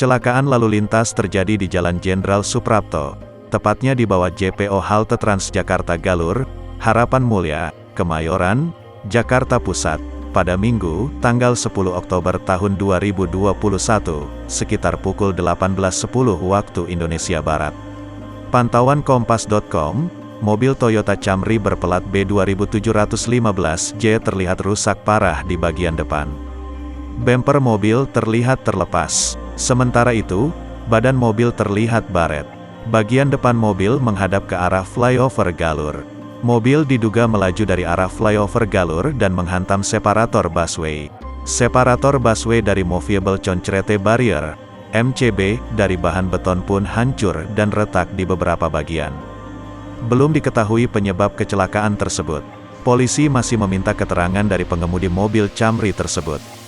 Kecelakaan lalu lintas terjadi di Jalan Jenderal Suprapto, tepatnya di bawah JPO halte Transjakarta Galur, Harapan Mulya, Kemayoran, Jakarta Pusat, pada Minggu, tanggal 10 Oktober tahun 2021, sekitar pukul 18.10 waktu Indonesia Barat. Pantauan Kompas.com, mobil Toyota Camry berplat B2715J terlihat rusak parah di bagian depan. Bemper mobil terlihat terlepas. Sementara itu, badan mobil terlihat baret. Bagian depan mobil menghadap ke arah flyover Galur. Mobil diduga melaju dari arah flyover Galur dan menghantam separator busway. Separator busway dari Movable Concrete Barrier, MCB, dari bahan beton pun hancur dan retak di beberapa bagian. Belum diketahui penyebab kecelakaan tersebut. Polisi masih meminta keterangan dari pengemudi mobil Camry tersebut.